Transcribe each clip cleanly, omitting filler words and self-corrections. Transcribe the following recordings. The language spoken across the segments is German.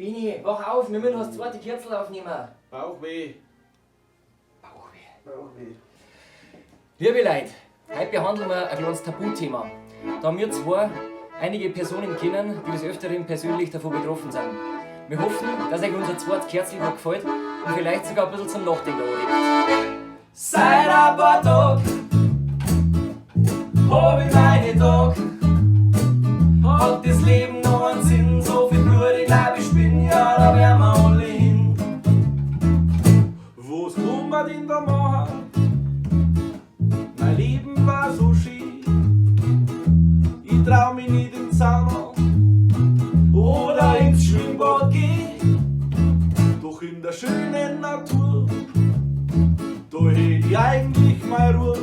Bini, wach auf, wir müssen das zweite Kerzel aufnehmen. Bauchweh. Liebe Leute, heute behandeln wir ein kleines Tabuthema. Da haben wir zwei einige Personen kennen, die des Öfteren persönlich davon betroffen sind. Wir hoffen, dass euch unser zweites Kerzel gefällt und vielleicht sogar ein bisschen zum Nachdenken anregt. Seit ein paar Tagen hab ich meine Tag. Hat das Leben noch einen Sinn? So viel Blut, ich glaub ich bin, ja, da wären wir alle hin. Was kann man denn da machen? Mein Leben war so schön. Ich trau mich nicht ins Sauna oder ins Schwimmbad gehen. Doch in der schönen Natur, da hätt ich eigentlich mal Ruhe.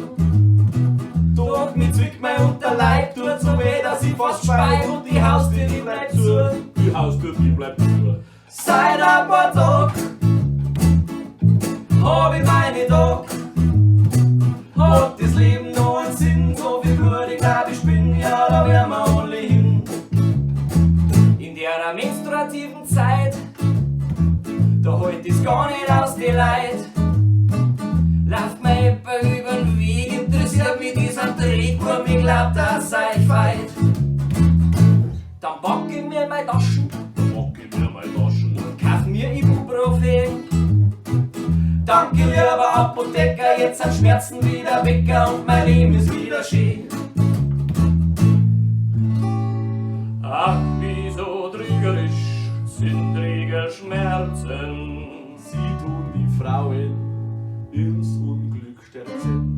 Doch mir zwickt mein Unterleib, tut so weh, dass ich fast speib und die Haustür, die bleibt zu. Die Haustür, die bleibt zu. Seit ein paar Tagen hab ich meine Tag. Hat das Leben noch einen Sinn? So viel Blut, ich glaub ich bin, ja, da wären wir alle hin. In der menstruativen Zeit, da halt es gar nicht aus die Leid. Lauft mir jemand über den Weg, interessiert mich dieser Drehkurve, ich glaub, dass euch feit. Dann pack ich mir meine Taschen und kauf mir Ibuprofen. Danke, lieber Apotheker, jetzt sind Schmerzen wieder weg und mein Leben ist wieder schön. Ach, wie so trügerisch sind träge Schmerzen. Sie tun die Frauen ins Unglück stürzen.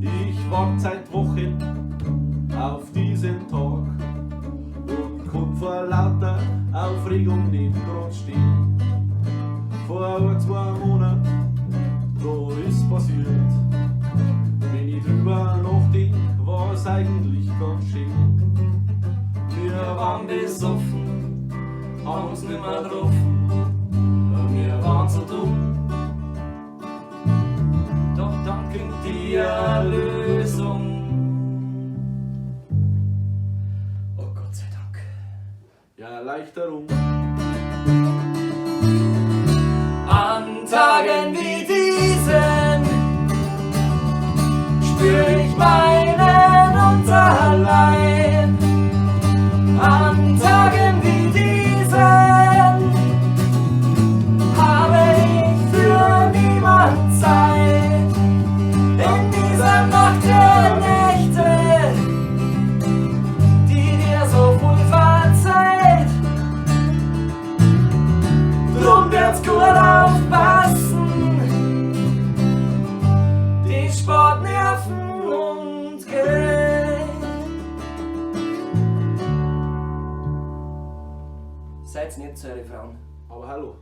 Ich wart seit Wochen auf diesen Tag und kann vor lauter Aufregung nicht grad stehen. Vor 2 Monaten, da ist passiert, wenn ich drüber nachdenk, war's eigentlich ganz schön. Wir waren besoffen, haben uns nimmer getroffen, wir waren so dumm. Doch dann kommt die Erlösung. Oh Gott sei Dank. Ja, Erleichterung. An Tagen wie diesen spür ich meinen Unterleib. An Tagen wie diesen habe ich für niemand Zeit. In dieser Nacht der Nächte, die dir so wohl verzeiht. Drum wird's gut aufpassen, die Sportnerven und Geld. Seid's nicht zu eure Frauen. Aber hallo.